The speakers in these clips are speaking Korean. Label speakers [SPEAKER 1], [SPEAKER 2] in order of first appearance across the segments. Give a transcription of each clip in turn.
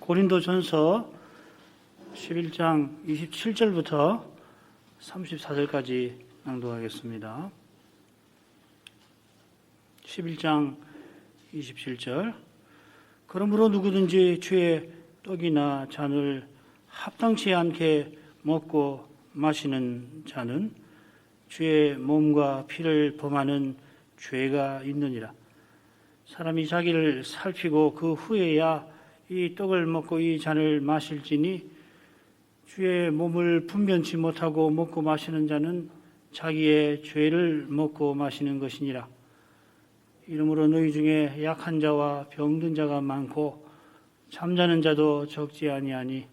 [SPEAKER 1] 고린도전서 11장 27절부터 34절까지 낭독하겠습니다. 11장 27절. 그러므로 누구든지 주의 떡이나 잔을 합당치 않게 먹고 마시는 자는 주의 몸과 피를 범하는 죄가 있느니라. 사람이 자기를 살피고 그 후에야 이 떡을 먹고 이 잔을 마실지니 주의 몸을 분변치 못하고 먹고 마시는 자는 자기의 죄를 먹고 마시는 것이니라. 이러므로 너희 중에 약한 자와 병든 자가 많고 잠자는 자도 적지 아니하니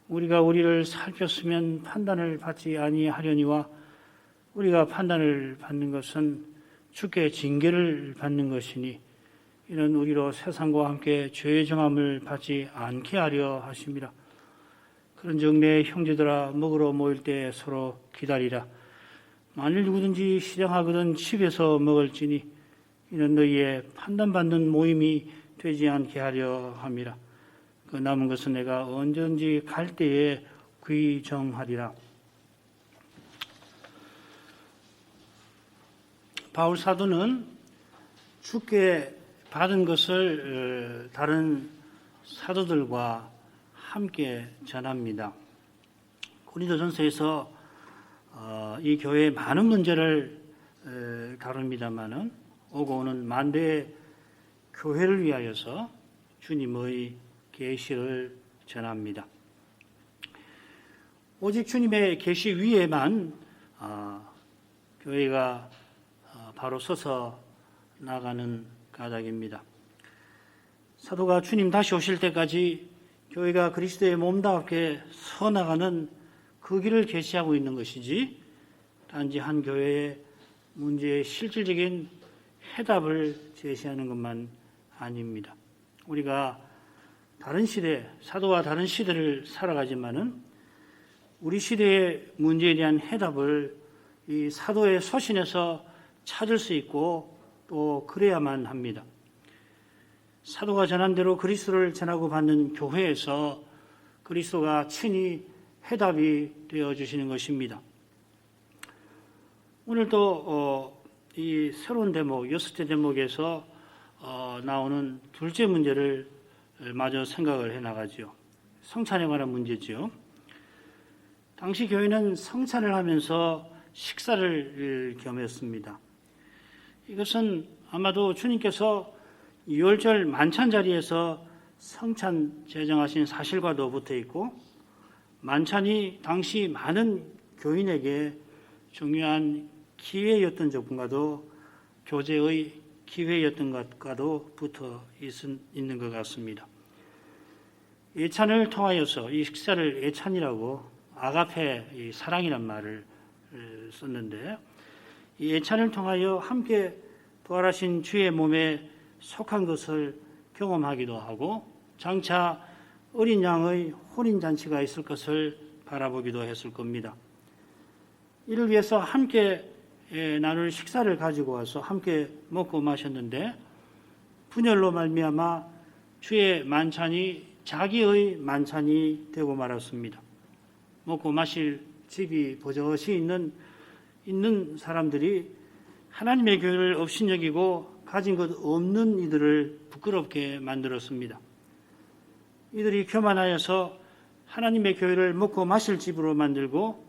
[SPEAKER 1] 우리가 우리를 살폈으면 판단을 받지 아니하려니와 우리가 판단을 받는 것은 주께 징계를 받는 것이니 이는 우리로 세상과 함께 죄의 정함을 받지 않게 하려 하심이라. 그런즉 내 형제들아 먹으러 모일 때 서로 기다리라. 만일 누구든지 시장하거든 집에서 먹을지니 이는 너희의 판단받는 모임이 되지 않게 하려 함이라. 그 남은 것은 내가 언제든지 갈 때에 귀정하리라. 바울 사도는 주께 받은 것을 다른 사도들과 함께 전합니다. 고린도전서에서 이 교회의 많은 문제를 다룹니다마는 오고 오는 만대의 교회를 위하여서 주님의 계시를 전합니다. 오직 주님의 계시 위에만 교회가 바로 서서 나가는 까닭입니다. 사도가 주님 다시 오실 때까지 교회가 그리스도의 몸답게 서 나가는 그 길을 계시하고 있는 것이지 단지 한 교회의 문제의 실질적인 해답을 제시하는 것만 아닙니다. 우리가 다른 시대, 사도와 다른 시대를 살아가지만은 우리 시대의 문제에 대한 해답을 이 사도의 서신에서 찾을 수 있고 또 그래야만 합니다. 사도가 전한 대로 그리스도를 전하고 받는 교회에서 그리스도가 친히 해답이 되어주시는 것입니다. 오늘도 이 새로운 대목, 6째 대목에서 나오는 둘째 문제를 마저 생각을 해나가죠. 성찬에 관한 문제죠. 당시 교회는 성찬을 하면서 식사를 겸했습니다. 이것은 아마도 주님께서 유월절 만찬 자리에서 성찬 제정하신 사실과도 붙어 있고 만찬이 당시 많은 교인에게 중요한 기회였던 적과도 교제의 기회였던 것과도 붙어 있는 것 같습니다. 예찬을 통하여서 이 식사를 예찬이라고 아가페 사랑이란 말을 썼는데 이 예찬을 통하여 함께 부활하신 주의 몸에 속한 것을 경험하기도 하고 장차 어린 양의 혼인잔치가 있을 것을 바라보기도 했을 겁니다. 이를 위해서 함께 나눌 식사를 가지고 와서 함께 먹고 마셨는데 분열로 말미암아 주의 만찬이 자기의 만찬이 되고 말았습니다. 먹고 마실 집이 버젓이 있는 사람들이 하나님의 교회를 업신여기고 가진 것 없는 이들을 부끄럽게 만들었습니다. 이들이 교만하여서 하나님의 교회를 먹고 마실 집으로 만들고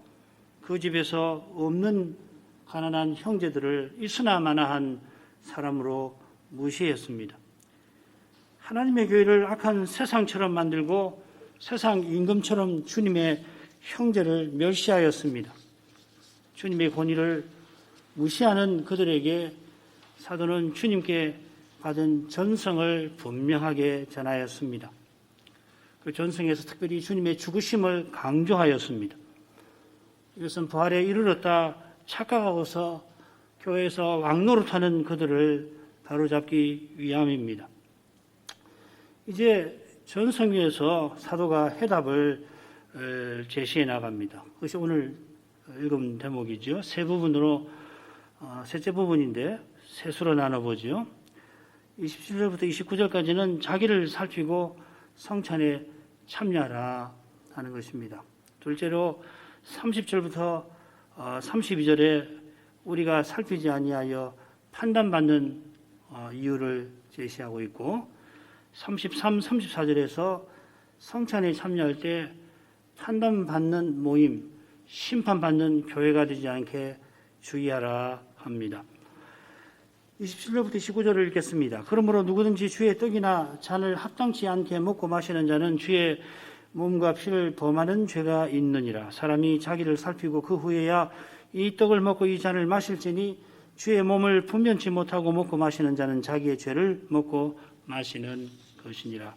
[SPEAKER 1] 그 집에서 없는 가난한 형제들을 있으나마나한 사람으로 무시했습니다. 하나님의 교회를 악한 세상처럼 만들고 세상 임금처럼 주님의 형제를 멸시하였습니다. 주님의 권위를 무시하는 그들에게 사도는 주님께 받은 전성을 분명하게 전하였습니다. 그 전성에서 특별히 주님의 죽으심을 강조하였습니다. 이것은 부활에 이르렀다 착각하고서 교회에서 왕노릇하는 그들을 바로잡기 위함입니다. 이제 전성기에서 사도가 해답을 제시해 나갑니다. 그것이 오늘 읽은 대목이죠. 세 부분으로 셋째 부분인데 셋으로 나눠보죠. 27절부터 29절까지는 자기를 살피고 성찬에 참여하라 하는 것입니다. 둘째로 30절부터 32절에 우리가 살피지 아니하여 판단받는 이유를 제시하고 있고 33, 34절에서 성찬에 참여할 때 판단받는 모임, 심판받는 교회가 되지 않게 주의하라 합니다. 27절부터 29절을 읽겠습니다. 그러므로 누구든지 주의 떡이나 잔을 합당치 않게 먹고 마시는 자는 주의 몸과 피를 범하는 죄가 있느니라. 사람이 자기를 살피고 그 후에야 이 떡을 먹고 이 잔을 마실지니 주의 몸을 분변치 못하고 먹고 마시는 자는 자기의 죄를 먹고 마시는 것이니라.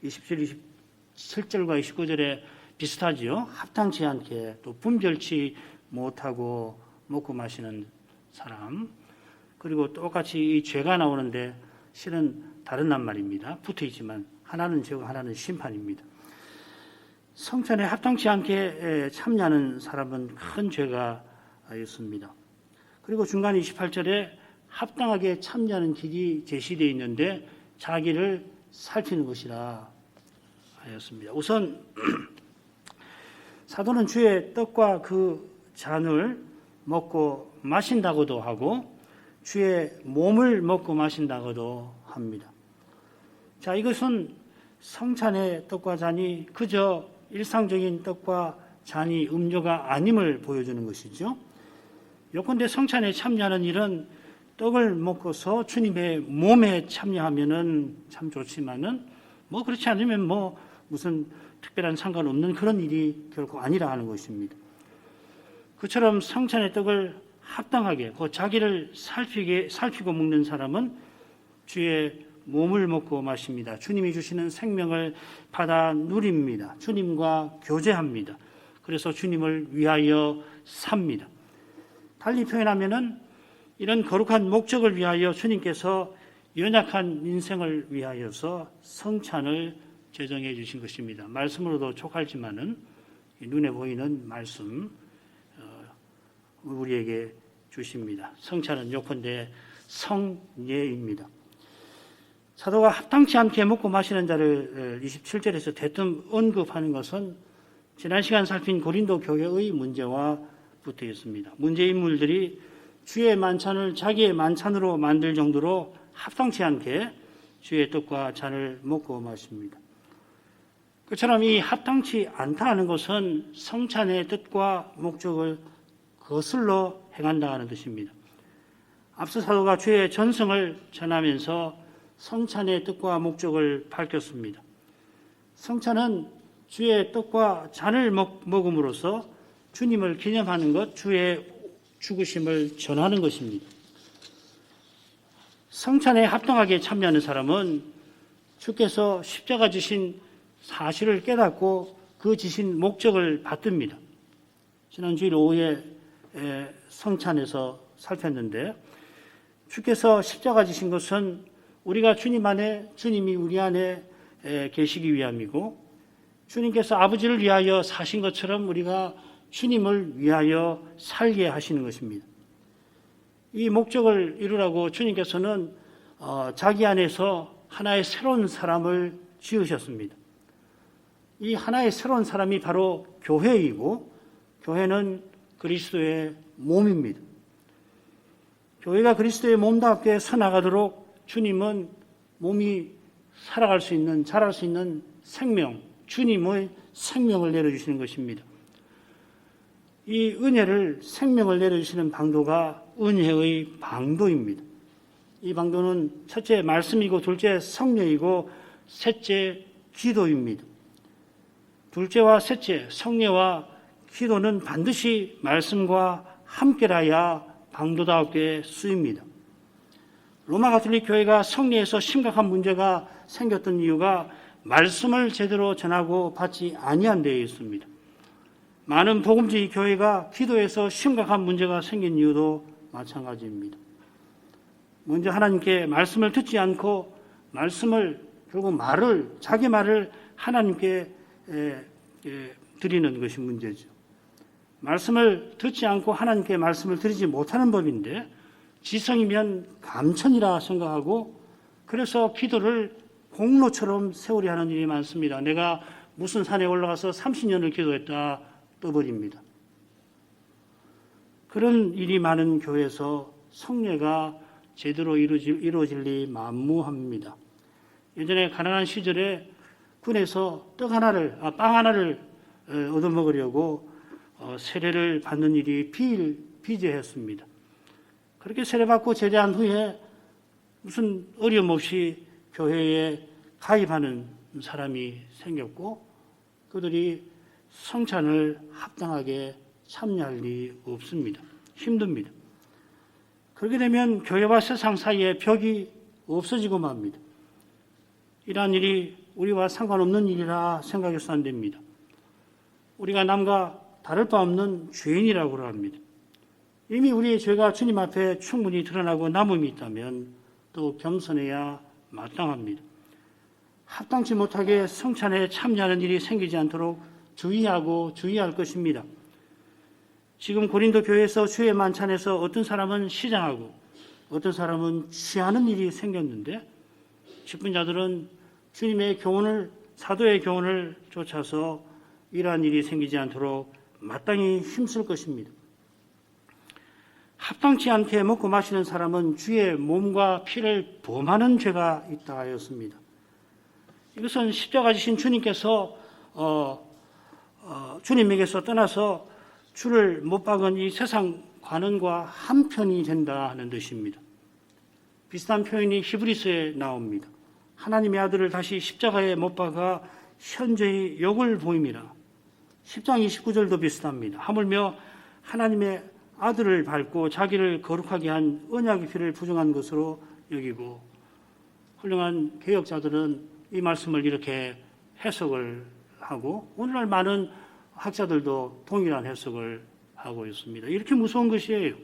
[SPEAKER 1] 27절과 29절에 비슷하지요. 합당치 않게 또 분별치 못하고 먹고 마시는 사람. 그리고 똑같이 이 죄가 나오는데 실은 다른 낱말입니다. 붙어있지만 하나는 죄고 하나는 심판입니다. 성찬에 합당치 않게 참여하는 사람은 큰 죄가 있습니다. 그리고 중간 28절에 합당하게 참여하는 길이 제시되어 있는데 자기를 살피는 것이라 하였습니다. 우선 사도는 주의 떡과 그 잔을 먹고 마신다고도 하고 주의 몸을 먹고 마신다고도 합니다. 자, 이것은 성찬의 떡과 잔이 그저 일상적인 떡과 잔이 음료가 아님을 보여주는 것이죠. 요컨대 성찬에 참여하는 일은 떡을 먹고서 주님의 몸에 참여하면은 참 좋지만은 그렇지 않으면 무슨 특별한 상관없는 그런 일이 결코 아니라 하는 것입니다. 그처럼 성찬의 떡을 합당하게 자기를 살피고 먹는 사람은 주의 몸을 먹고 마십니다. 주님이 주시는 생명을 받아 누립니다. 주님과 교제합니다. 그래서 주님을 위하여 삽니다. 달리 표현하면은 이런 거룩한 목적을 위하여 주님께서 연약한 인생을 위하여서 성찬을 제정해 주신 것입니다. 말씀으로도 촉할지만은 눈에 보이는 말씀 우리에게 주십니다. 성찬은 요컨대 성례입니다. 사도가 합당치 않게 먹고 마시는 자를 27절에서 대뜸 언급하는 것은 지난 시간 살핀 고린도 교회의 문제와 붙어 있습니다. 문제 인물들이 주의 만찬을 자기의 만찬으로 만들 정도로 합당치 않게 주의 떡과 잔을 먹고 마십니다. 그처럼 이 합당치 않다 하는 것은 성찬의 뜻과 목적을 거슬러 행한다 는 뜻입니다. 앞서 사도가 주의 전승을 전하면서 성찬의 뜻과 목적을 밝혔습니다. 성찬은 주의 떡과 잔을 먹음으로써 주님을 기념하는 것, 주의 죽으심을 전하는 것입니다. 성찬에 합당하게 참여하는 사람은 주께서 십자가 지신 사실을 깨닫고 그 지신 목적을 받듭니다. 지난 주일 오후에 성찬에서 살폈는데 주께서 십자가 지신 것은 우리가 주님 안에, 주님이 우리 안에 계시기 위함이고 주님께서 아버지를 위하여 사신 것처럼 우리가 주님을 위하여 살게 하시는 것입니다. 이 목적을 이루라고 주님께서는 자기 안에서 하나의 새로운 사람을 지으셨습니다. 이 하나의 새로운 사람이 바로 교회이고 교회는 그리스도의 몸입니다. 교회가 그리스도의 몸답게 서나가도록 주님은 몸이 살아갈 수 있는, 자랄 수 있는 생명, 주님의 생명을 내려주시는 것입니다. 이 은혜를, 생명을 내려주시는 방도가 은혜의 방도입니다. 이 방도는 첫째 말씀이고 둘째 성례이고 셋째 기도입니다. 둘째와 셋째 성례와 기도는 반드시 말씀과 함께라야 방도답게 쓰입니다. 로마 가톨릭 교회가 성례에서 심각한 문제가 생겼던 이유가 말씀을 제대로 전하고 받지 아니한 데에 있습니다. 많은 복음주의 교회가 기도에서 심각한 문제가 생긴 이유도 마찬가지입니다. 먼저 하나님께 말씀을 듣지 않고 말씀을 결국 자기 말을 하나님께 드리는 것이 문제죠. 말씀을 듣지 않고 하나님께 말씀을 드리지 못하는 법인데 지성이면 감천이라 생각하고 그래서 기도를 공로처럼 세월이 하는 일이 많습니다. 내가 무슨 산에 올라가서 30년을 기도했다 떠버립니다. 그런 일이 많은 교회에서 성례가 제대로 이루어질 리 만무합니다. 예전에 가난한 시절에 군에서 빵 하나를 얻어먹으려고 세례를 받는 일이 비일비재했습니다. 그렇게 세례받고 제대한 후에 무슨 어려움 없이 교회에 가입하는 사람이 생겼고 그들이 성찬을 합당하게 참여할 리 없습니다. 힘듭니다. 그렇게 되면 교회와 세상 사이에 벽이 없어지고 맙니다. 이러한 일이 우리와 상관없는 일이라 생각해서 안 됩니다. 우리가 남과 다를 바 없는 죄인이라고 합니다. 이미 우리의 죄가 주님 앞에 충분히 드러나고 남음이 있다면 또 겸손해야 마땅합니다. 합당치 못하게 성찬에 참여하는 일이 생기지 않도록 주의할 것입니다. 지금 고린도 교회에서 주의 만찬에서 어떤 사람은 시장하고 어떤 사람은 취하는 일이 생겼는데 직분자들은 주님의 교훈을 사도의 교훈을 쫓아서 이러한 일이 생기지 않도록 마땅히 힘쓸 것입니다. 합당치 않게 먹고 마시는 사람은 주의 몸과 피를 범하는 죄가 있다 하였습니다. 이것은 십자가 지신 주님께서 주님에게서 떠나서 주를 못 박은 이 세상 관원과 한편이 된다 하는 뜻입니다. 비슷한 표현이 히브리서에 나옵니다. 하나님의 아들을 다시 십자가에 못 박아 현재의 욕을 보임이라. 10장 29절도 비슷합니다. 하물며 하나님의 아들을 밟고 자기를 거룩하게 한 언약의 피를 부정한 것으로 여기고 훌륭한 개혁자들은 이 말씀을 이렇게 해석을 하고 오늘날 많은 학자들도 동일한 해석을 하고 있습니다. 이렇게 무서운 것이에요.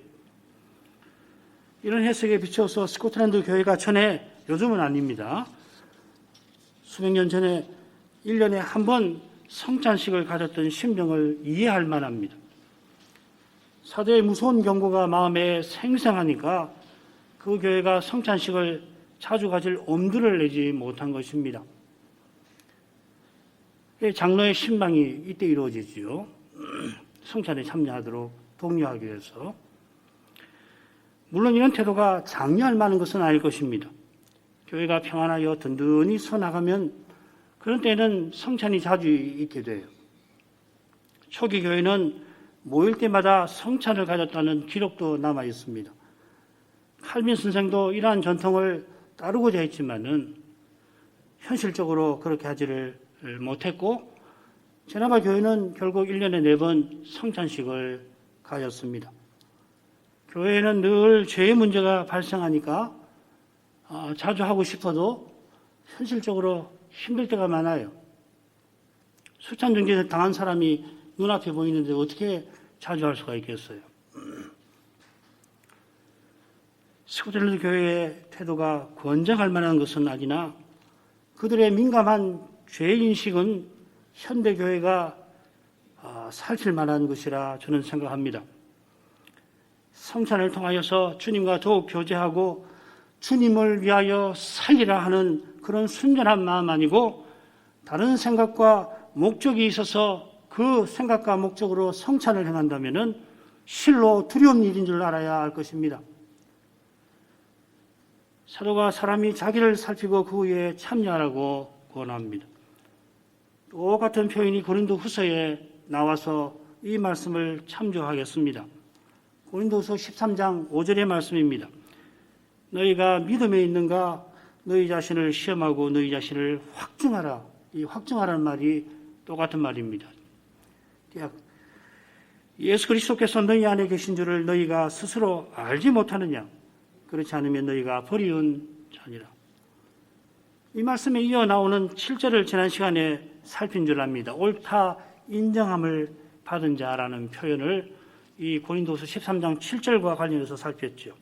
[SPEAKER 1] 이런 해석에 비춰서 스코틀랜드 교회가 전에 요즘은 아닙니다. 수백 년 전에 1년에 한 번 성찬식을 가졌던 심정을 이해할 만합니다. 사도의 무서운 경고가 마음에 생생하니까 그 교회가 성찬식을 자주 가질 엄두를 내지 못한 것입니다. 장로의 신방이 이때 이루어지지요. 성찬에 참여하도록 독려하기 위해서. 물론 이런 태도가 장려할 만한 것은 아닐 것입니다. 교회가 평안하여 든든히 서나가면 그런 때는 성찬이 자주 있게 돼요. 초기 교회는 모일 때마다 성찬을 가졌다는 기록도 남아 있습니다. 칼빈 선생도 이러한 전통을 따르고자 했지만은 현실적으로 그렇게 하지를 못했고 제나바 교회는 결국 1년에 4번 성찬식을 가졌습니다. 교회는 늘 죄의 문제가 발생하니까 자주 하고 싶어도 현실적으로 힘들 때가 많아요. 수찬 중재를 당한 사람이 눈앞에 보이는데 어떻게 자주 할 수가 있겠어요. 스코틀랜드 교회의 태도가 권장할 만한 것은 아니나 그들의 민감한 죄인식은 현대교회가 살필 만한 것이라 저는 생각합니다. 성찬을 통하여서 주님과 더욱 교제하고 주님을 위하여 살리라 하는 그런 순전한 마음 아니고 다른 생각과 목적이 있어서 그 생각과 목적으로 성찬을 행한다면 실로 두려운 일인 줄 알아야 할 것입니다. 사도가 사람이 자기를 살피고 그 후에 참여하라고 권합니다. 똑같은 표현이 고린도 후서에 나와서 이 말씀을 참조하겠습니다. 고린도후서 13장 5절의 말씀입니다. 너희가 믿음에 있는가 너희 자신을 시험하고 너희 자신을 확증하라. 이 확증하라는 말이 똑같은 말입니다. 예수 그리스도께서 너희 안에 계신 줄을 너희가 스스로 알지 못하느냐? 그렇지 않으면 너희가 버리운 자니라. 이 말씀에 이어 나오는 7절을 지난 시간에 살핀 줄 압니다. 옳다 인정함을 받은 자라는 표현을 이 고린도후서 13장 7절과 관련해서 살폈죠.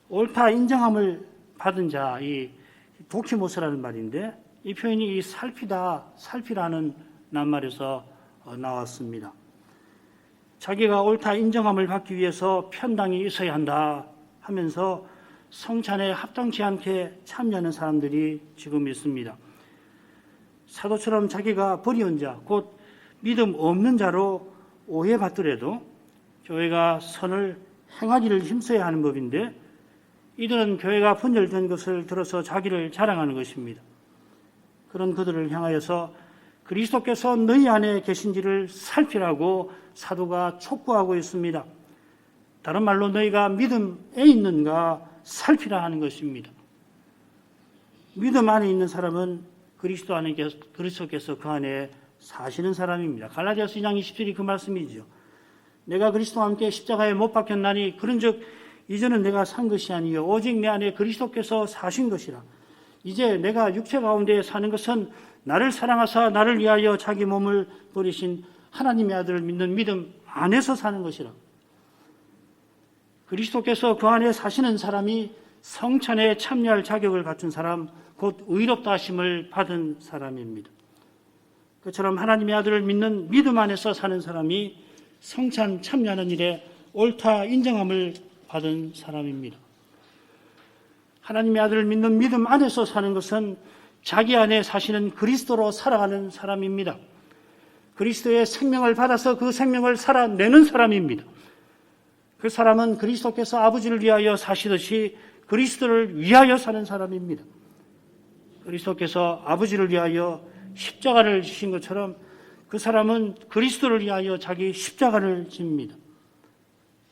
[SPEAKER 1] 옳다 인정함을 받은 자, 이 도키모스라는 말인데 이 표현이 이 살피라는 낱말에서 나왔습니다. 자기가 옳다 인정함을 받기 위해서 편당이 있어야 한다 하면서 성찬에 합당치 않게 참여하는 사람들이 지금 있습니다. 사도처럼 자기가 버리온 자, 곧 믿음 없는 자로 오해받더라도 교회가 선을 행하기를 힘써야 하는 법인데, 이들은 교회가 분열된 것을 들어서 자기를 자랑하는 것입니다. 그런 그들을 향하여서 그리스도께서 너희 안에 계신지를 살피라고 사도가 촉구하고 있습니다. 다른 말로 너희가 믿음에 있는가 살피라 하는 것입니다. 믿음 안에 있는 사람은 그리스도께서 그 안에 사시는 사람입니다. 갈라디아서 2장 27이 그 말씀이죠. 내가 그리스도와 함께 십자가에 못 박혔나니 그런즉 이제는 내가 산 것이 아니요 오직 내 안에 그리스도께서 사신 것이라. 이제 내가 육체 가운데 사는 것은 나를 사랑하사 나를 위하여 자기 몸을 버리신 하나님의 아들을 믿는 믿음 안에서 사는 것이라. 그리스도께서 그 안에 사시는 사람이 성찬에 참여할 자격을 갖춘 사람, 곧 의롭다 하심을 받은 사람입니다. 그처럼 하나님의 아들을 믿는 믿음 안에서 사는 사람이 성찬 참여하는 일에 옳다 인정함을 받은 사람입니다. 하나님의 아들을 믿는 믿음 안에서 사는 것은 자기 안에 사시는 그리스도로 살아가는 사람입니다. 그리스도의 생명을 받아서 그 생명을 살아내는 사람입니다. 그 사람은 그리스도께서 아버지를 위하여 사시듯이 그리스도를 위하여 사는 사람입니다. 그리스도께서 아버지를 위하여 십자가를 지신 것처럼 그 사람은 그리스도를 위하여 자기 십자가를 집니다.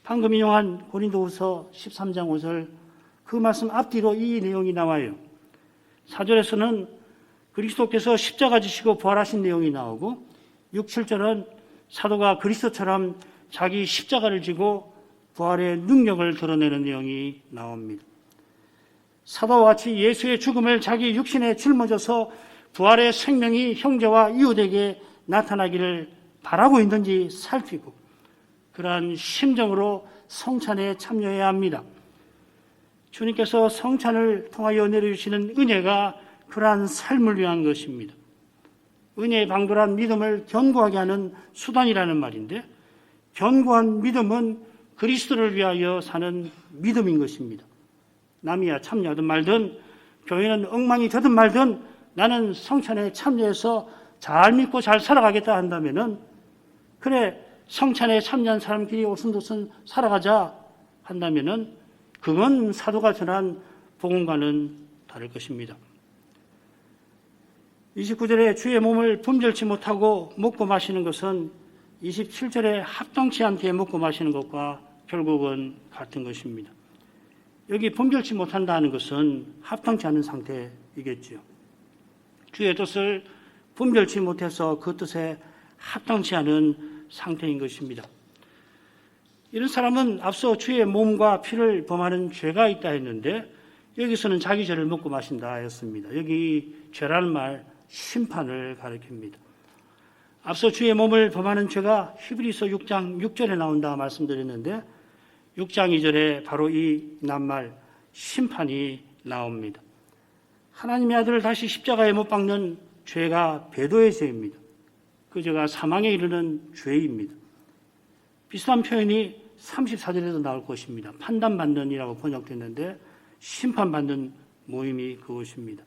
[SPEAKER 1] 방금 인용한 고린도후서 13장 5절 그 말씀 앞뒤로 이 내용이 나와요. 4절에서는 그리스도께서 십자가 지시고 부활하신 내용이 나오고 6, 7절은 사도가 그리스도처럼 자기 십자가를 지고 부활의 능력을 드러내는 내용이 나옵니다. 사도와 같이 예수의 죽음을 자기 육신에 짊어져서 부활의 생명이 형제와 이웃에게 나타나기를 바라고 있는지 살피고 그러한 심정으로 성찬에 참여해야 합니다. 주님께서 성찬을 통하여 내려주시는 은혜가 그러한 삶을 위한 것입니다. 은혜의 방도란 믿음을 견고하게 하는 수단이라는 말인데, 견고한 믿음은 그리스도를 위하여 사는 믿음인 것입니다. 남이야 참여하든 말든 교회는 엉망이 되든 말든 나는 성찬에 참여해서 잘 믿고 잘 살아가겠다 한다면은, 그래 성찬에 참여한 사람끼리 오순도순 살아가자 한다면은 그건 사도가 전한 복음과는 다를 것입니다. 29절에 주의 몸을 분별치 못하고 먹고 마시는 것은 27절에 합당치 않게 먹고 마시는 것과 결국은 같은 것입니다. 여기 분별치 못한다는 것은 합당치 않은 상태이겠지요. 주의 뜻을 분별치 못해서 그 뜻에 합당치 않은 상태인 것입니다. 이런 사람은 앞서 주의 몸과 피를 범하는 죄가 있다 했는데 여기서는 자기 죄를 먹고 마신다 했습니다. 여기 죄라는 말 심판을 가리킵니다. 앞서 주의 몸을 범하는 죄가 히브리서 6장 6절에 나온다 말씀드렸는데 6장 2절에 바로 이 낱말 심판이 나옵니다. 하나님의 아들을 다시 십자가에 못 박는 죄가 배도의 죄입니다. 그 죄가 사망에 이르는 죄입니다. 비슷한 표현이 34절에도 나올 것입니다. 판단받는이라고 번역됐는데 심판받는 모임이 그것입니다.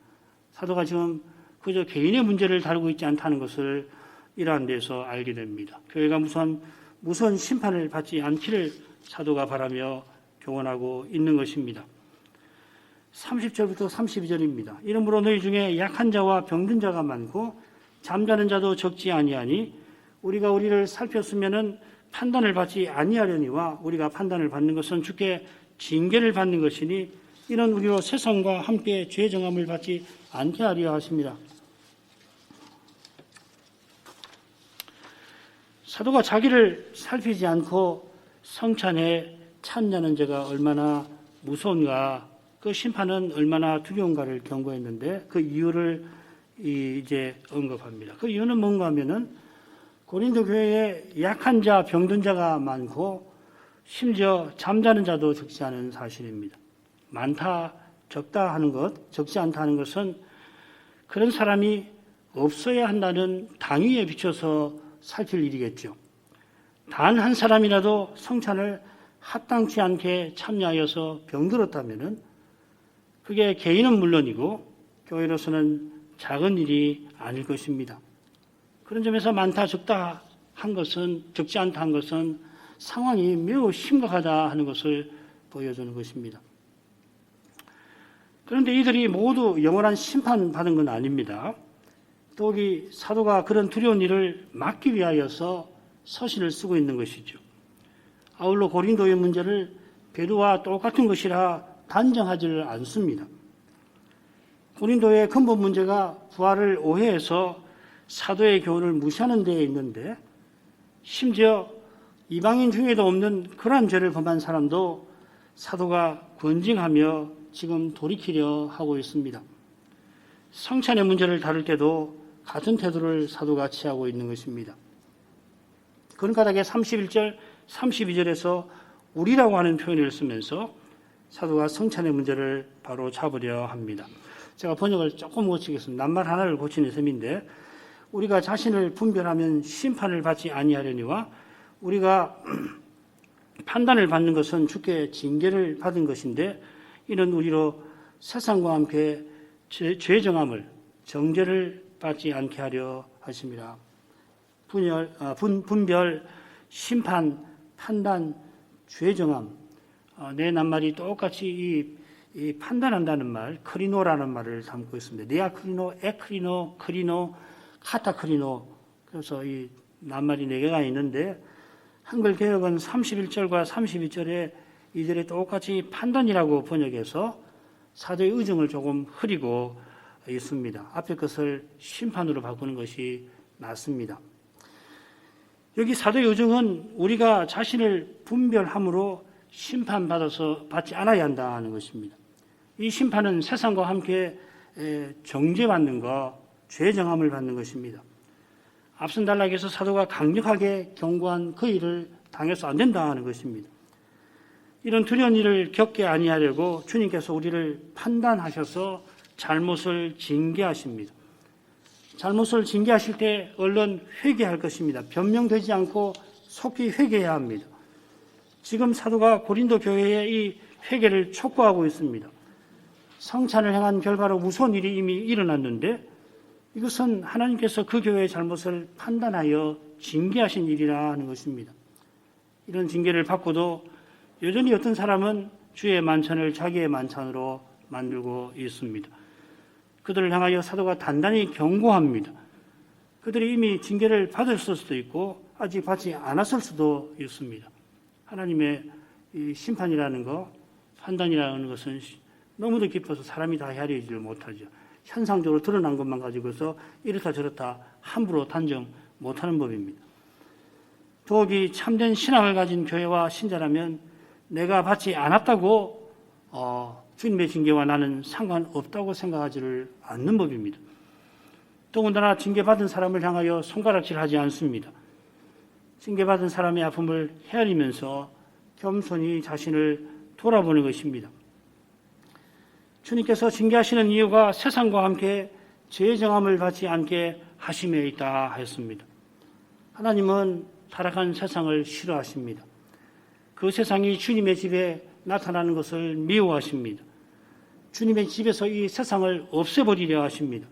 [SPEAKER 1] 사도가 지금 그저 개인의 문제를 다루고 있지 않다는 것을 이러한 데서 알게 됩니다. 교회가 무서운 심판을 받지 않기를 사도가 바라며 교원하고 있는 것입니다. 30절부터 32절입니다. 이러므로 너희 중에 약한 자와 병든 자가 많고 잠자는 자도 적지 아니하니 우리가 우리를 살폈으면은 판단을 받지 아니하려니와 우리가 판단을 받는 것은 주께 징계를 받는 것이니 이는 우리로 세상과 함께 죄 정함을 받지 않게 하려 하십니다. 사도가 자기를 살피지 않고 성찬에 참여하는 죄가 얼마나 무서운가, 그 심판은 얼마나 두려운가를 경고했는데 그 이유를 이제 언급합니다. 그 이유는 뭔가 하면은 고린도 교회에 약한 자, 병든 자가 많고 심지어 잠자는 자도 적지 않은 사실입니다. 많다, 적다 하는 것, 적지 않다 하는 것은 그런 사람이 없어야 한다는 당위에 비춰서 살필 일이겠죠. 단 한 사람이라도 성찬을 합당치 않게 참여하여서 병들었다면은 그게 개인은 물론이고 교회로서는 작은 일이 아닐 것입니다. 그런 점에서 많다 적다 한 것은 적지 않다 한 것은 상황이 매우 심각하다 하는 것을 보여주는 것입니다. 그런데 이들이 모두 영원한 심판받은 건 아닙니다. 더욱이 사도가 그런 두려운 일을 막기 위하여서 서신을 쓰고 있는 것이죠. 아울러 고린도의 문제를 베드로와 똑같은 것이라 단정하지를 않습니다. 고린도의 근본 문제가 부활을 오해해서 사도의 교훈을 무시하는 데에 있는데 심지어 이방인 중에도 없는 그러한 죄를 범한 사람도 사도가 권징하며 지금 돌이키려 하고 있습니다. 성찬의 문제를 다룰 때도 같은 태도를 사도가 취하고 있는 것입니다. 그런 까닭에 31절, 32절에서 우리라고 하는 표현을 쓰면서 사도가 성찬의 문제를 바로 잡으려 합니다. 제가 번역을 조금 고치겠습니다. 낱말 하나를 고치는 셈인데 우리가 자신을 분별하면 심판을 받지 아니하려니와 우리가 판단을 받는 것은 주께 징계를 받은 것인데 이는 우리로 세상과 함께 죄 정함을 정죄를 받지 않게 하려 하심이라. 분별, 심판, 판단, 죄 정함. 내 낱말이 똑같이 이 판단한다는 말, 크리노라는 말을 담고 있습니다. 네아크리노, 에크리노, 크리노, 카타크리노. 그래서 이 낱말이 4개가 있는데 한글 개역은 31절과 32절에 이들이 똑같이 판단이라고 번역해서 사도의 의정을 조금 흐리고 있습니다. 앞에 것을 심판으로 바꾸는 것이 낫습니다. 여기 사도의 의정은 우리가 자신을 분별함으로 받지 않아야 한다는 것입니다. 이 심판은 세상과 함께 정죄받는 것, 죄 정함을 받는 것입니다. 앞선 단락에서 사도가 강력하게 경고한 그 일을 당해서 안 된다는 것입니다. 이런 두려운 일을 겪게 아니하려고 주님께서 우리를 판단하셔서 잘못을 징계하십니다. 잘못을 징계하실 때 얼른 회개할 것입니다. 변명되지 않고 속히 회개해야 합니다. 지금 사도가 고린도 교회에 이 회개를 촉구하고 있습니다. 성찬을 행한 결과로 무서운 일이 이미 일어났는데 이것은 하나님께서 그 교회의 잘못을 판단하여 징계하신 일이라 하는 것입니다. 이런 징계를 받고도 여전히 어떤 사람은 주의 만찬을 자기의 만찬으로 만들고 있습니다. 그들을 향하여 사도가 단단히 경고합니다. 그들이 이미 징계를 받았을 수도 있고 아직 받지 않았을 수도 있습니다. 하나님의 이 심판이라는 것, 판단이라는 것은 너무도 깊어서 사람이 다 헤아리지를 못하죠. 현상적으로 드러난 것만 가지고서 이렇다 저렇다 함부로 단정 못하는 법입니다. 더욱이 참된 신앙을 가진 교회와 신자라면 내가 받지 않았다고 주님의 징계와 나는 상관없다고 생각하지를 않는 법입니다. 더군다나 징계받은 사람을 향하여 손가락질하지 않습니다. 징계받은 사람의 아픔을 헤아리면서 겸손히 자신을 돌아보는 것입니다. 주님께서 징계하시는 이유가 세상과 함께 죄 정함을 받지 않게 하심에 있다 하였습니다. 하나님은 타락한 세상을 싫어하십니다. 그 세상이 주님의 집에 나타나는 것을 미워하십니다. 주님의 집에서 이 세상을 없애버리려 하십니다.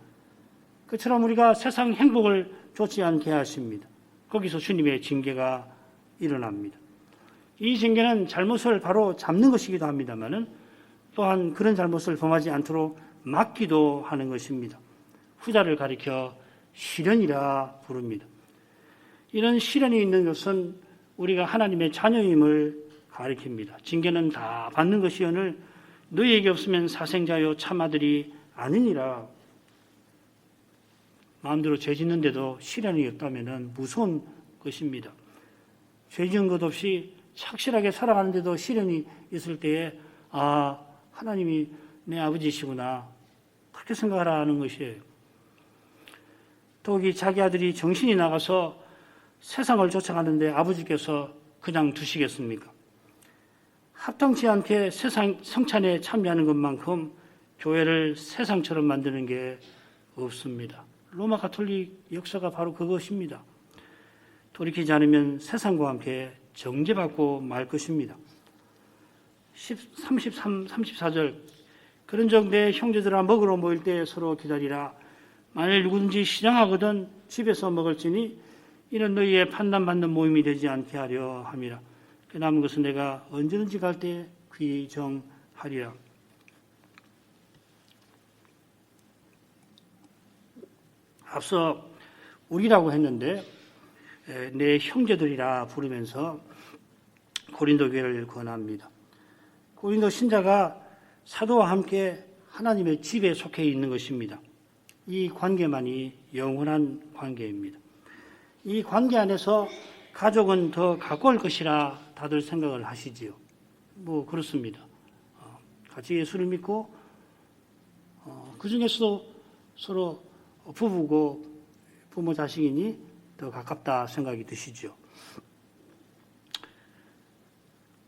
[SPEAKER 1] 그처럼 우리가 세상 행복을 좇지 않게 하십니다. 거기서 주님의 징계가 일어납니다. 이 징계는 잘못을 바로 잡는 것이기도 합니다만은 또한 그런 잘못을 범하지 않도록 막기도 하는 것입니다. 후자를 가리켜 시련이라 부릅니다. 이런 시련이 있는 것은 우리가 하나님의 자녀임을 가리킵니다. 징계는 다 받는 것이오늘 너희에게 없으면 사생자요 참아들이 아니니라. 마음대로 죄 짓는데도 시련이 없다면 무서운 것입니다. 죄 지은 것 없이 착실하게 살아가는데도 시련이 있을 때에 하나님이 내 아버지시구나 그렇게 생각하라는 것이에요. 더욱이 자기 아들이 정신이 나가서 세상을 쫓아가는데 아버지께서 그냥 두시겠습니까? 합당치 않게 세상 성찬에 참여하는 것만큼 교회를 세상처럼 만드는 게 없습니다. 로마 가톨릭 역사가 바로 그것입니다. 돌이키지 않으면 세상과 함께 정죄받고 말 것입니다. 33, 34절 그런즉 내 형제들아 먹으러 모일 때 서로 기다리라. 만일 누구든지 시장하거든 집에서 먹을지니 이는 너희의 판단받는 모임이 되지 않게 하려 함이라. 그 남은 것은 내가 언제든지 갈 때 귀정하리라. 앞서 우리라고 했는데 내 형제들이라 부르면서 고린도 교회를 권합니다. 고린도 신자가 사도와 함께 하나님의 집에 속해 있는 것입니다. 이 관계만이 영원한 관계입니다. 이 관계 안에서 가족은 더 가까울 것이라 다들 생각을 하시지요. 뭐 그렇습니다. 같이 예수를 믿고 그 중에서도 서로 부부고 부모 자식이니 더 가깝다 생각이 드시죠.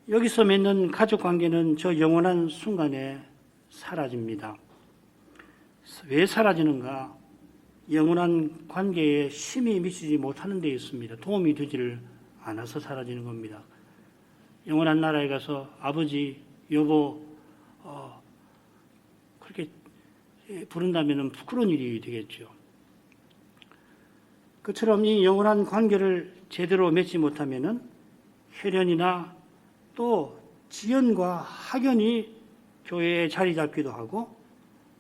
[SPEAKER 1] 여기서 맺는 가족 관계는 저 영원한 순간에 사라집니다. 왜 사라지는가? 영원한 관계에 힘이 미치지 못하는 데 있습니다. 도움이 되지를 않아서 사라지는 겁니다. 영원한 나라에 가서 아버지, 여보 그렇게 부른다면 부끄러운 일이 되겠죠. 그처럼 이 영원한 관계를 제대로 맺지 못하면 혈연이나 또 지연과 학연이 교회에 자리 잡기도 하고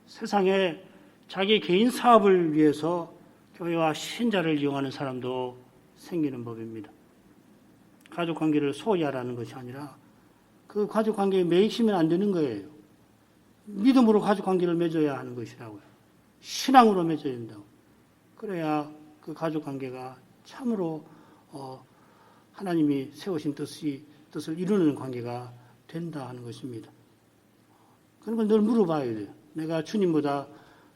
[SPEAKER 1] 세상에 자기 개인 사업을 위해서 교회와 신자를 이용하는 사람도 생기는 법입니다. 가족관계를 소홀히 하라는 것이 아니라 그 가족관계에 매이시면 안 되는 거예요. 믿음으로 가족관계를 맺어야 하는 것이라고요. 신앙으로 맺어야 된다고. 그래야 그 가족관계가 참으로 하나님이 세우신 뜻을 이루는 관계가 된다 하는 것입니다. 그런 걸 늘 물어봐야 돼요. 내가 주님보다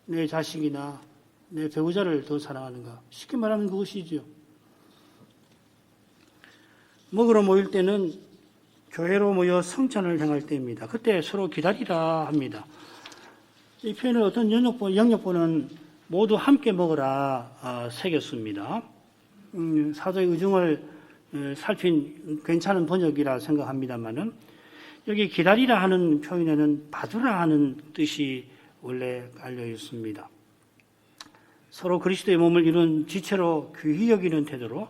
[SPEAKER 1] 내 자식이나 내 배우자를 더 사랑하는가? 쉽게 말하면 그것이죠. 먹으러 모일 때는 교회로 모여 성찬을 행할 때입니다. 그때 서로 기다리라 합니다. 이 표현을 어떤 영역본은 모두 함께 먹으라 새겼습니다. 사도의 의중을 살핀 괜찮은 번역이라 생각합니다만은 여기 기다리라 하는 표현에는 받으라 하는 뜻이 원래 알려 있습니다. 서로 그리스도의 몸을 이룬 지체로 귀히 여기는 태도로,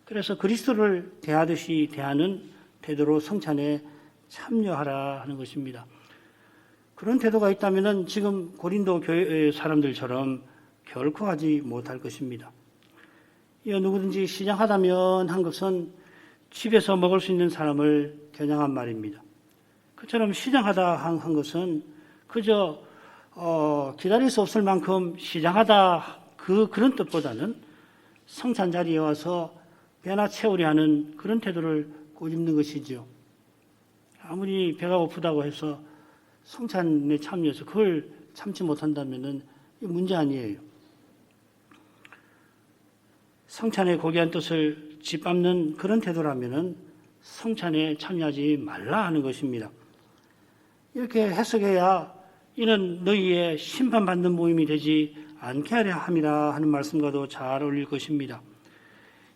[SPEAKER 1] 그래서 그리스도를 대하듯이 대하는 태도로 성찬에 참여하라 하는 것입니다. 그런 태도가 있다면 지금 고린도 교회 사람들처럼 결코 하지 못할 것입니다. 이어 누구든지 시장하다면 한 것은 집에서 먹을 수 있는 사람을 겨냥한 말입니다. 그처럼 시장하다 한 것은 그저 기다릴 수 없을 만큼 시장하다 그런 뜻보다는 성찬 자리에 와서 배나 채우려 하는 그런 태도를 꼬집는 것이죠. 아무리 배가 고프다고 해서 성찬에 참여해서 그걸 참지 못한다면 문제 아니에요. 성찬의 고귀한 뜻을 짓밟는 그런 태도라면 성찬에 참여하지 말라 하는 것입니다. 이렇게 해석해야 이는 너희의 심판받는 모임이 되지 않게 하려 함이라 하는 말씀과도 잘 어울릴 것입니다.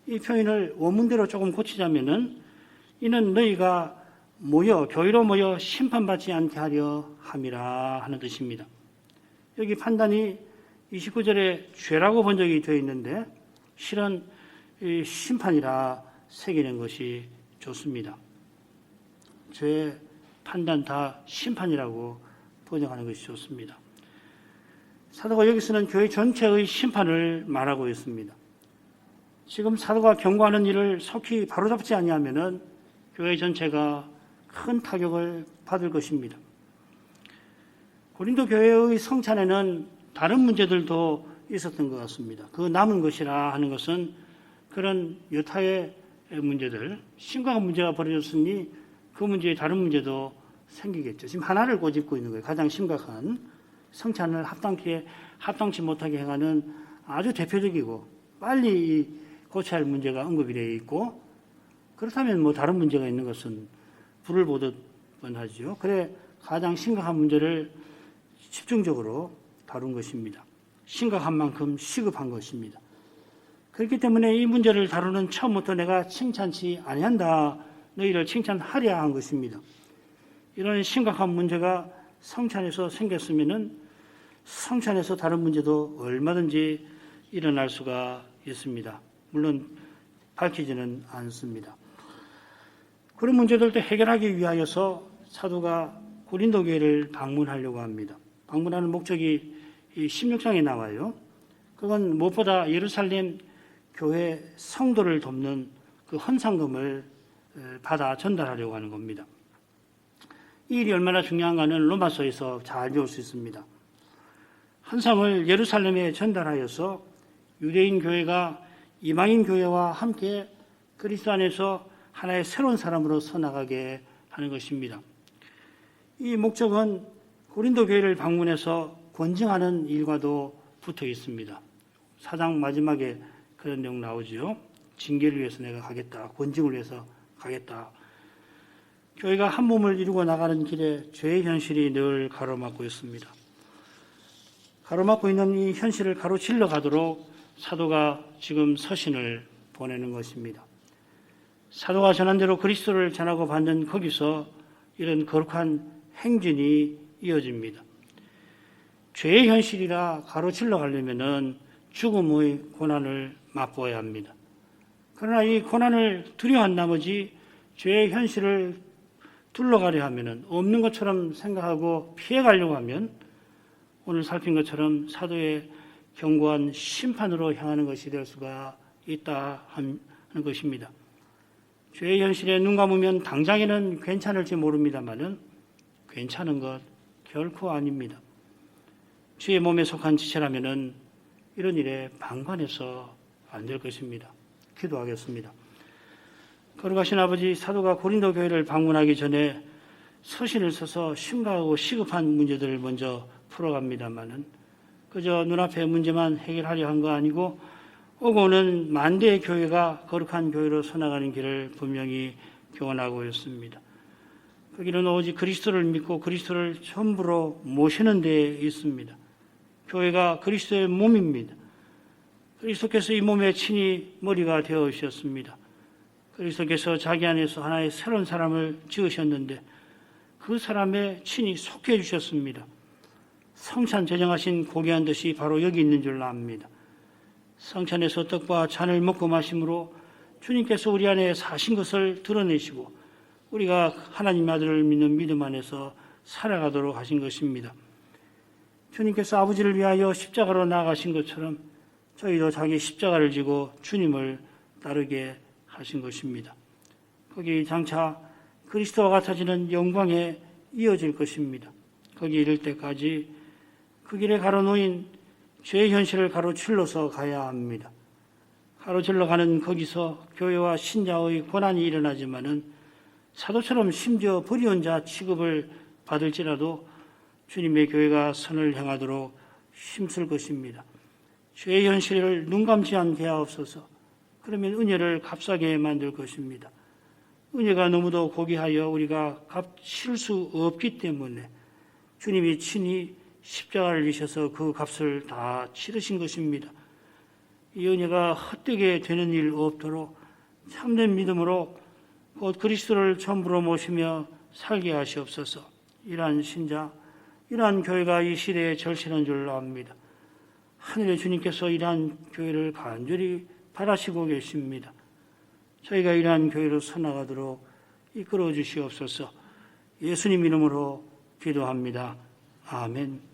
[SPEAKER 1] 이 표현을 원문대로 조금 고치자면은 이는 너희가 교회로 모여 심판받지 않게 하려 함이라 하는 뜻입니다. 여기 판단이 29절에 죄라고 번역이 되어 있는데 실은 심판이라 새기는 것이 좋습니다. 죄, 판단 다 심판이라고 번역하는 것이 좋습니다. 사도가 여기서는 교회 전체의 심판을 말하고 있습니다. 지금 사도가 경고하는 일을 속히 바로잡지 아니하면은 교회 전체가 큰 타격을 받을 것입니다. 고린도 교회의 성찬에는 다른 문제들도 있었던 것 같습니다. 그 남은 것이라 하는 것은 그런 여타의 문제들, 심각한 문제가 벌어졌으니 그 문제에 다른 문제도 생기겠죠. 지금 하나를 꼬집고 있는 거예요. 가장 심각한 성찬을 합당치 못하게 행하는 아주 대표적이고 빨리 고쳐야 할 문제가 언급이 되어 있고, 그렇다면 다른 문제가 있는 것은 불을 보듯 뻔하죠. 그래 가장 심각한 문제를 집중적으로 다룬 것입니다. 심각한 만큼 시급한 것입니다. 그렇기 때문에 이 문제를 다루는 처음부터 내가 칭찬치 아니한다, 너희를 칭찬하려 한 것입니다. 이런 심각한 문제가 성찬에서 생겼으면은 성찬에서 다른 문제도 얼마든지 일어날 수가 있습니다. 물론 밝히지는 않습니다. 그런 문제들도 해결하기 위하여서 사도가 고린도 교회를 방문하려고 합니다. 방문하는 목적이 16장에 나와요. 그건 무엇보다 예루살렘 교회 성도를 돕는 그 헌상금을 받아 전달하려고 하는 겁니다. 이 일이 얼마나 중요한가는 로마서에서 잘 배울 수 있습니다. 헌상을 예루살렘에 전달하여서 유대인 교회가 이방인 교회와 함께 그리스도 안에서 하나의 새로운 사람으로 서나가게 하는 것입니다. 이 목적은 고린도 교회를 방문해서 권증하는 일과도 붙어 있습니다. 4장 마지막에 그런 내용 나오죠. 징계를 위해서 내가 가겠다. 권증을 위해서 가겠다. 교회가 한 몸을 이루고 나가는 길에 죄의 현실이 늘 가로막고 있습니다. 가로막고 있는 이 현실을 가로질러 가도록 사도가 지금 서신을 보내는 것입니다. 사도가 전한 대로 그리스도를 전하고 받는 거기서 이런 거룩한 행진이 이어집니다. 죄의 현실이라 가로질러 가려면은 죽음의 고난을 맛보아야 합니다. 그러나 이 고난을 두려워한 나머지 죄의 현실을 둘러가려 하면은 없는 것처럼 생각하고 피해가려고 하면 오늘 살핀 것처럼 사도의 견고한 심판으로 향하는 것이 될 수가 있다 하는 것입니다. 죄의 현실에 눈 감으면 당장에는 괜찮을지 모릅니다만은 괜찮은 것 결코 아닙니다. 주의 몸에 속한 지체라면은 이런 일에 방관해서 안 될 것입니다. 기도하겠습니다. 거룩하신 아버지, 사도가 고린도 교회를 방문하기 전에 서신을 써서 심각하고 시급한 문제들을 먼저 풀어갑니다만은 그저 눈앞의 문제만 해결하려 한 거 아니고 오고 오는 만대의 교회가 거룩한 교회로 서나가는 길을 분명히 교훈하고 있습니다. 그 길은 오직 그리스도를 믿고 그리스도를 전부로 모시는 데에 있습니다. 교회가 그리스도의 몸입니다. 그리스도께서 이 몸의 친히 머리가 되어 주셨습니다. 그리스도께서 자기 안에서 하나의 새로운 사람을 지으셨는데 그 사람의 친히 속해 주셨습니다. 성찬 제정하신 고귀한 듯이 바로 여기 있는 줄 압니다. 성찬에서 떡과 잔을 먹고 마심으로 주님께서 우리 안에 사신 것을 드러내시고 우리가 하나님 아들을 믿는 믿음 안에서 살아가도록 하신 것입니다. 주님께서 아버지를 위하여 십자가로 나아가신 것처럼 저희도 자기 십자가를 지고 주님을 따르게 하신 것입니다. 거기 장차 그리스도와 같아지는 영광에 이어질 것입니다. 거기 이를 때까지 그 길에 가로놓인 죄의 현실을 가로질러서 가야 합니다. 가로질러 가는 거기서 교회와 신자의 고난이 일어나지만은 사도처럼 심지어 불의한 자 취급을 받을지라도 주님의 교회가 선을 향하도록 힘쓸 것입니다. 죄의 현실을 눈감지 않게 하옵소서. 그러면 은혜를 값싸게 만들 것입니다. 은혜가 너무도 고귀하여 우리가 값칠 수 없기 때문에 주님이 친히 십자가를 지셔서 그 값을 다 치르신 것입니다. 이 은혜가 헛되게 되는 일 없도록 참된 믿음으로 곧 그리스도를 전부로 모시며 살게 하시옵소서. 이러한 신자, 이러한 교회가 이 시대에 절실한 줄 압니다. 하늘의 주님께서 이러한 교회를 간절히 바라시고 계십니다. 저희가 이러한 교회로 서나가도록 이끌어 주시옵소서. 예수님 이름으로 기도합니다. 아멘.